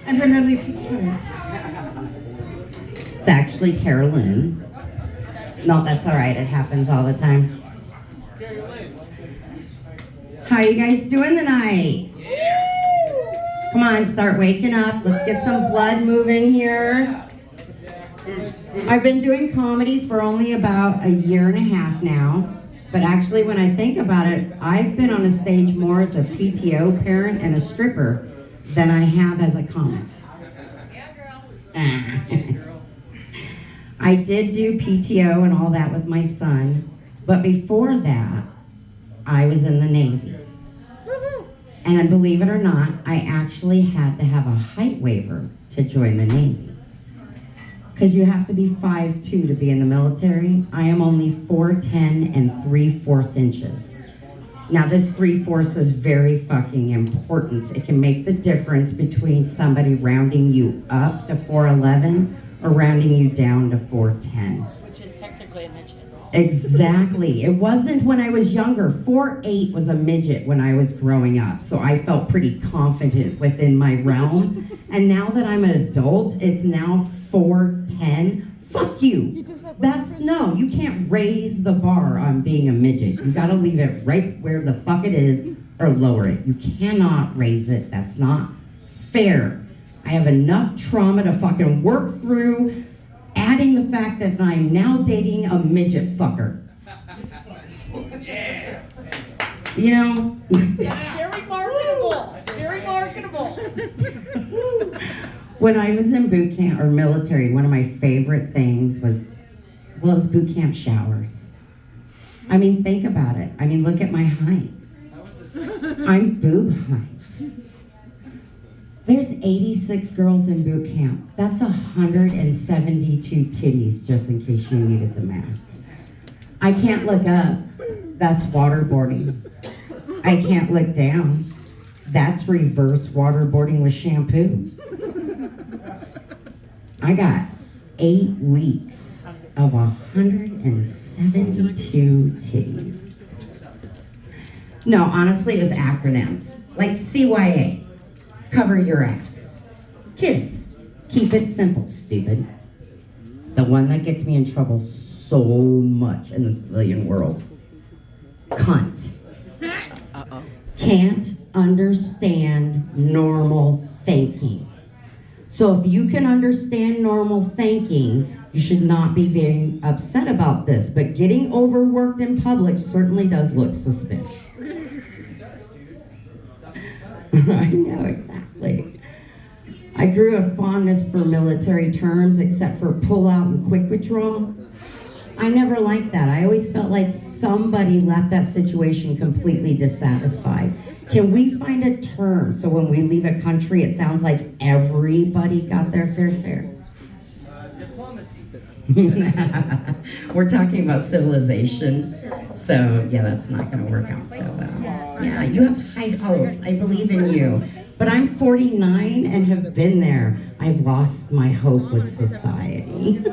And then Natalie picks her. It's actually Carolyn. No, that's all right. It happens all the time. How are you guys doing tonight? Come on, start waking up. Let's get some blood moving here. I've been doing comedy for only about a year and a half now. But actually, when I think about it, I've been on a stage more as a PTO parent and a stripper than I have as a comic. I did do PTO and all that with my son, but before that, I was in the Navy. And believe it or not, I actually had to have a height waiver to join the Navy. Because you have to be 5'2" to be in the military. I am only 4'10" and 3/4 inches. Now this 3/4 is very fucking important. It can make the difference between somebody rounding you up to 4'11" or rounding you down to 4'10". Which is technically a midget. Exactly. It wasn't when I was younger. 4'8" was a midget when I was growing up. So I felt pretty confident within my realm. And now that I'm an adult, it's now 4'10". Fuck you. No, you can't raise the bar on being a midget. You gotta leave it right where the fuck it is or lower it. You cannot raise it. That's not fair. I have enough trauma to fucking work through, adding the fact that I'm now dating a midget fucker. Yeah. You know? Very marketable. Very marketable. When I was in boot camp or military, one of my favorite things was boot camp showers. I mean, think about it. I mean, look at my height. I'm boob height. There's 86 girls in boot camp. That's 172 titties, just in case you needed the math. I can't look up. That's waterboarding. I can't look down. That's reverse waterboarding with shampoo. I got 8 weeks of 172 titties. No, honestly, it was acronyms. Like CYA, cover your ass. KISS, keep it simple, stupid. The one that gets me in trouble so much in the civilian world. Cunt. Can't understand normal thinking. So if you can understand normal thinking, you should not be very upset about this. But getting overworked in public certainly does look suspicious. I know, exactly. I grew a fondness for military terms, except for pull out and quick withdrawal. I never liked that. I always felt like somebody left that situation completely dissatisfied. Can we find a term so when we leave a country, it sounds like everybody got their fair share? Diplomacy. We're talking about civilization, so yeah, that's not going to work out so well. Yeah, you have high hopes. I believe in you. But I'm 49 and have been there. I've lost my hope with society.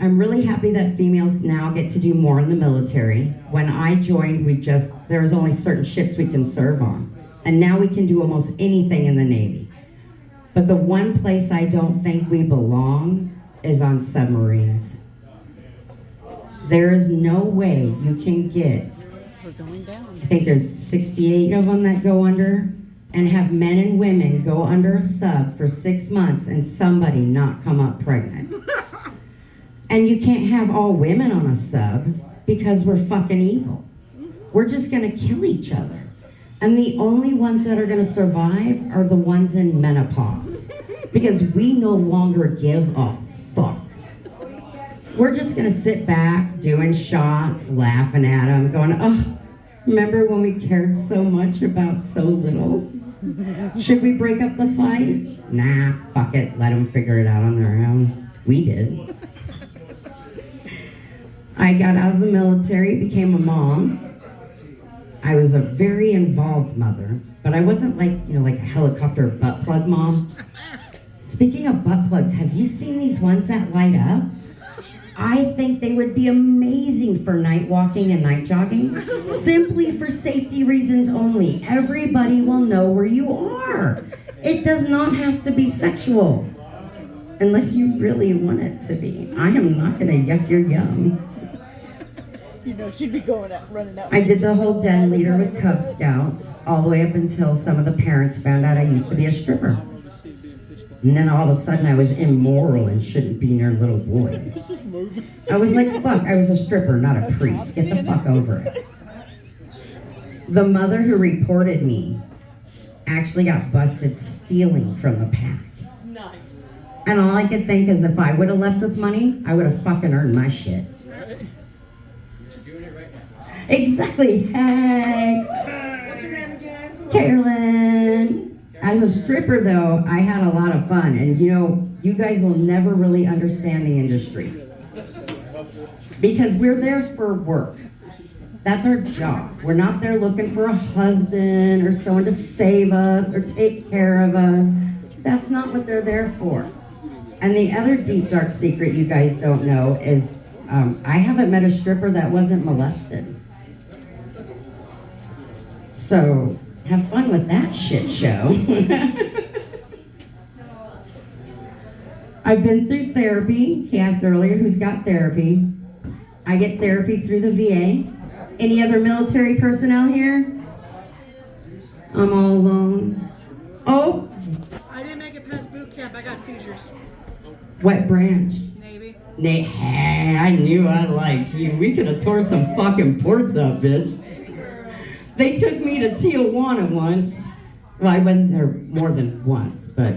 I'm really happy that females now get to do more in the military. When I joined, there was only certain ships we can serve on. And now we can do almost anything in the Navy. But the one place I don't think we belong is on submarines. There is no way you can get, I think there's 68 of them that go under, and have men and women go under a sub for 6 months and somebody not come up pregnant. And you can't have all women on a sub because we're fucking evil. We're just gonna kill each other. And the only ones that are gonna survive are the ones in menopause, because we no longer give a fuck. We're just gonna sit back, doing shots, laughing at them, going, oh, remember when we cared so much about so little? Should we break up the fight? Nah, fuck it, let them figure it out on their own. We did. I got out of the military, became a mom. I was a very involved mother, but I wasn't like a helicopter butt plug mom. Speaking of butt plugs, have you seen these ones that light up? I think they would be amazing for night walking and night jogging, simply for safety reasons only. Everybody will know where you are. It does not have to be sexual, unless you really want it to be. I am not gonna yuck your yum. You know, she'd be going out, running out. I did the whole den leader with Cub Scouts, all the way up until some of the parents found out I used to be a stripper. And then all of a sudden I was immoral and shouldn't be near little boys. I was like, fuck, I was a stripper, not a priest. Get the fuck over it. The mother who reported me actually got busted stealing from the pack. Nice. And all I could think is if I would have left with money, I would have fucking earned my shit. Exactly. Hey. What's your name again? Carolyn. As a stripper, though, I had a lot of fun. And, you know, you guys will never really understand the industry. Because we're there for work. That's our job. We're not there looking for a husband or someone to save us or take care of us. That's not what they're there for. And the other deep, dark secret you guys don't know is I haven't met a stripper that wasn't molested. So, have fun with that shit show. I've been through therapy. He asked earlier who's got therapy. I get therapy through the VA. Any other military personnel here? I'm all alone. Oh, I didn't make it past boot camp. I got seizures. what branch? Navy. Hey, I knew I liked you. We could have tore some fucking ports up, bitch. They took me to Tijuana once. Well, I went there more than once, but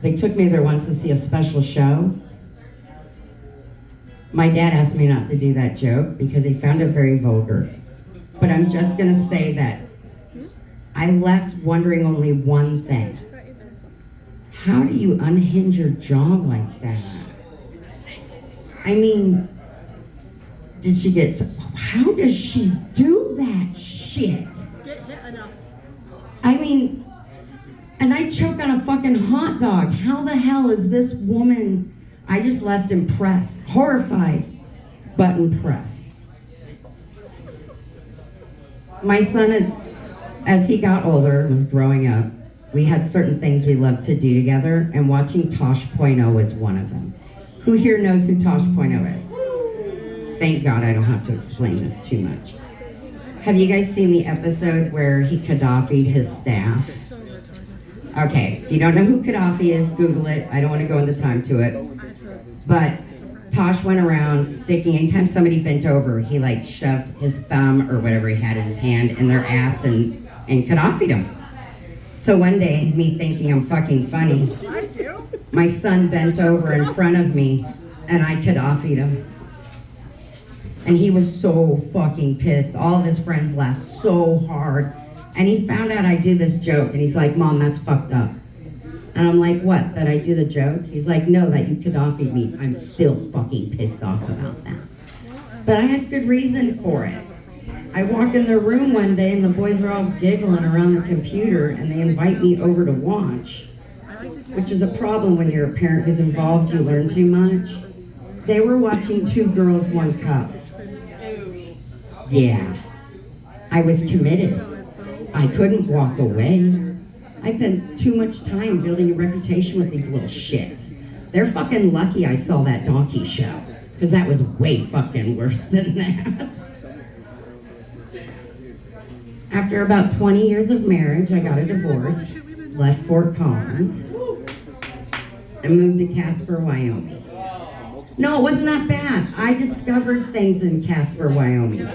they took me there once to see a special show. My dad asked me not to do that joke because he found it very vulgar. But I'm just gonna say that I left wondering only one thing. How do you unhinge your jaw like that? I mean, did she get, how does she do that shit? Get hit enough. I mean, and I choke on a fucking hot dog. How the hell is this woman? I just left impressed, horrified, but impressed. My son, as he got older, was growing up, we had certain things we loved to do together, and watching Tosh.0 was one of them. Who here knows who Tosh.0 is? Thank God I don't have to explain this too much. Have you guys seen the episode where he Gaddafi'd his staff? Okay, if you don't know who Gaddafi is, Google it. I don't want to go into time to it. But Tosh went around sticking, anytime somebody bent over, he like shoved his thumb or whatever he had in his hand in their ass and Gaddafi'd them. So one day, me thinking I'm fucking funny, my son bent over in front of me and I Gaddafi'd him. And he was so fucking pissed. All of his friends laughed so hard. And he found out I do this joke and he's like, Mom, that's fucked up. And I'm like, what, that I do the joke? He's like, no, that you Gaddafi'd me. I'm still fucking pissed off about that. But I had good reason for it. I walk in their room one day and the boys are all giggling around the computer and they invite me over to watch, which is a problem when you're a parent who's involved, you learn too much. They were watching Two Girls, One Cup. Yeah, I was committed. I couldn't walk away. I spent too much time building a reputation with these little shits. They're fucking lucky I saw that donkey show, because that was way fucking worse than that. After about 20 years of marriage, I got a divorce, left Fort Collins, and moved to Casper, Wyoming. No, it wasn't that bad. I discovered things in Casper, Wyoming.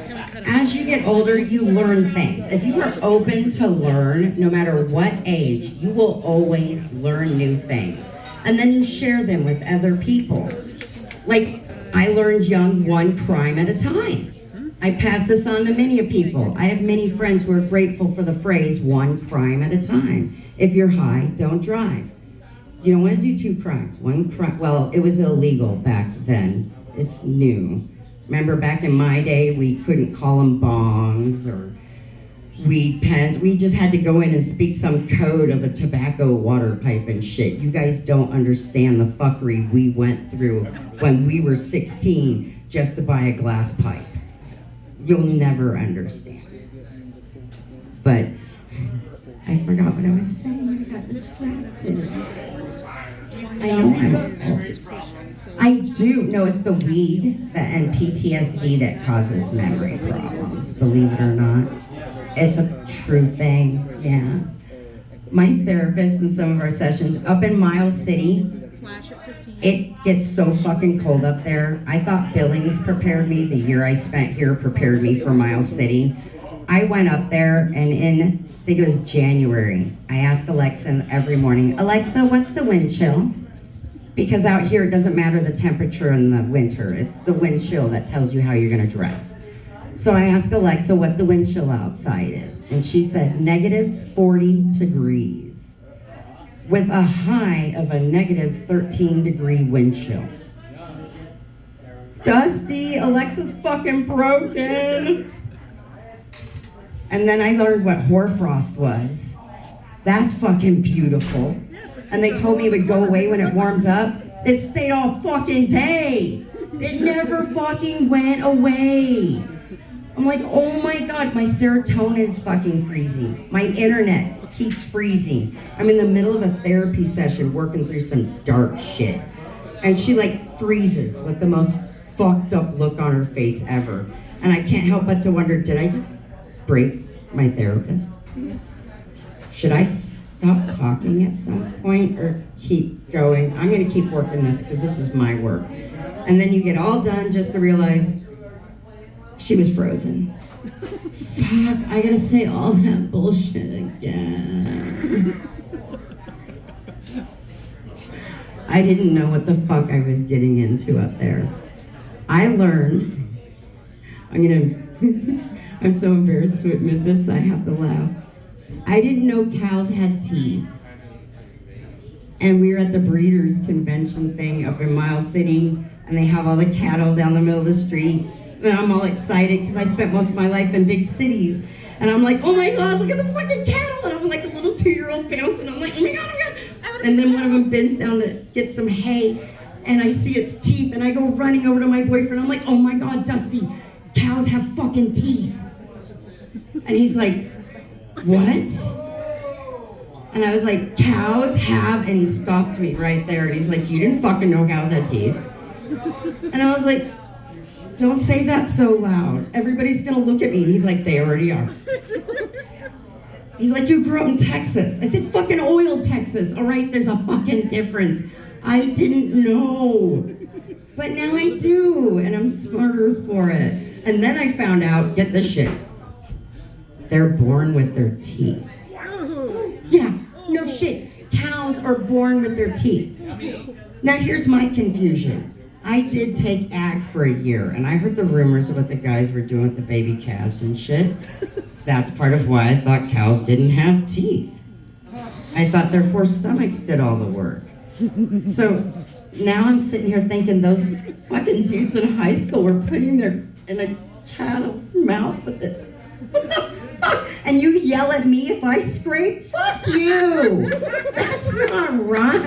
As you get older, you learn things. If you are open to learn, no matter what age, you will always learn new things. And then you share them with other people. Like, I learned young, one crime at a time. I pass this on to many people. I have many friends who are grateful for the phrase, one crime at a time. If you're high, don't drive. You don't want to do two crimes. One crime, well, it was illegal back then. It's new. Remember back in my day, we couldn't call them bongs or weed pens. We just had to go in and speak some code of a tobacco water pipe and shit. You guys don't understand the fuckery we went through when we were 16 just to buy a glass pipe. You'll never understand. But I forgot what I was saying. I got distracted. I know I do. No, it's the weed and PTSD that causes memory problems, believe it or not. It's a true thing, yeah. My therapist in some of our sessions up in Miles City, Flash at 15. it gets so fucking cold up there. I thought Billings prepared me. The year I spent here prepared me for Miles City. I went up there and I think it was January, I asked Alexa every morning, Alexa, what's the wind chill? Because out here it doesn't matter the temperature in the winter. It's the wind chill that tells you how you're gonna dress. So I asked Alexa what the wind chill outside is. And she said negative 40 degrees with a high of a negative 13-degree wind chill. Dusty, Alexa's fucking broken. And then I learned what hoarfrost was. That's fucking beautiful. And they told me it would go away when it warms up. It stayed all fucking day. It never fucking went away. I'm like, oh my God, my serotonin is fucking freezing. My internet keeps freezing. I'm in the middle of a therapy session working through some dark shit. And she like freezes with the most fucked up look on her face ever. And I can't help but to wonder, did I just break my therapist? Should I stop talking at some point or keep going? I'm gonna keep working this because this is my work. And then you get all done just to realize she was frozen. Fuck, I gotta say all that bullshit again. I didn't know what the fuck I was getting into up there. I learned, I'm so embarrassed to admit this, I have to laugh. I didn't know cows had teeth. And we were at the breeders convention thing up in Miles City, and they have all the cattle down the middle of the street. And I'm all excited because I spent most of my life in big cities. And I'm like, oh my God, look at the fucking cattle. And I'm like a little 2-year-old bouncing. I'm like, oh my God, oh my God. And then one of them bends down to get some hay. And I see its teeth. And I go running over to my boyfriend. I'm like, oh my God, Dusty, cows have fucking teeth. And he's like, what? And I was like, cows have, and he stopped me right there. And he's like, you didn't fucking know cows had teeth. And I was like, don't say that so loud. Everybody's gonna look at me. And he's like, they already are. He's like, you grew up in Texas. I said, fucking oil Texas. All right, there's a fucking difference. I didn't know. But now I do, and I'm smarter for it. And then I found out, get this shit, they're born with their teeth. Yeah, no shit. Cows are born with their teeth. Now here's my confusion. I did take ag for a year, and I heard the rumors of what the guys were doing with the baby calves and shit. That's part of why I thought cows didn't have teeth. I thought their 4 stomachs did all the work. So now I'm sitting here thinking those fucking dudes in high school were putting their in a cattle's mouth with it. What the fuck? And you yell at me if I scrape? Fuck you! That's not right.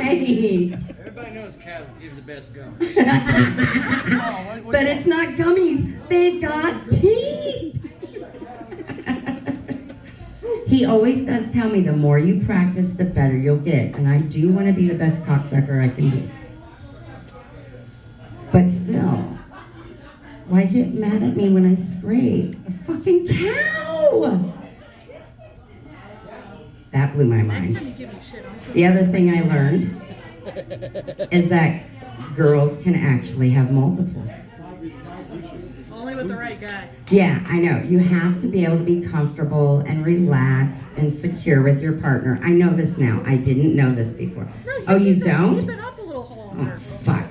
Everybody knows cows give the best gum. But it's not gummies. They've got teeth. He always does tell me the more you practice, the better you'll get. And I do want to be the best cocksucker I can be. But still, why get mad at me when I scrape a fucking cow? That blew my Next mind. time you give me shit, I'm The other thing I learned is that girls can actually have multiples. only with the right guy. Yeah, I know. You have to be able to be comfortable and relaxed and secure with your partner. I know this now. I didn't know this before. No, You You've don't? been up a little Oh, longer. fuck.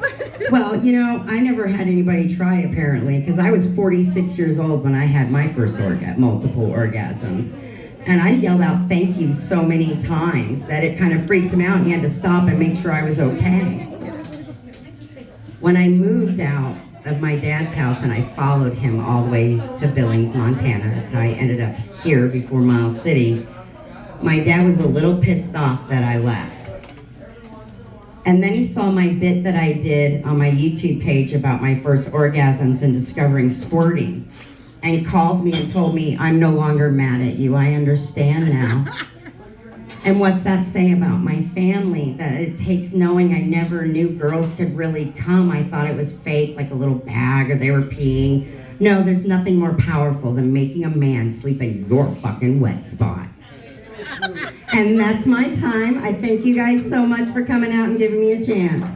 Well, I never had anybody try, apparently, because I was 46 years old when I had my first multiple orgasms. And I yelled out thank you so many times that it kind of freaked him out and he had to stop and make sure I was okay. When I moved out of my dad's house and I followed him all the way to Billings, Montana. That's how I ended up here before Miles City. My dad was a little pissed off that I left. And then he saw my bit that I did on my YouTube page about my first orgasms and discovering squirting, and called me and told me, I'm no longer mad at you, I understand now. And what's that say about my family? That it takes knowing I never knew girls could really come. I thought it was fake, like a little bag, or they were peeing. No, there's nothing more powerful than making a man sleep in your fucking wet spot. And that's my time. I thank you guys so much for coming out and giving me a chance.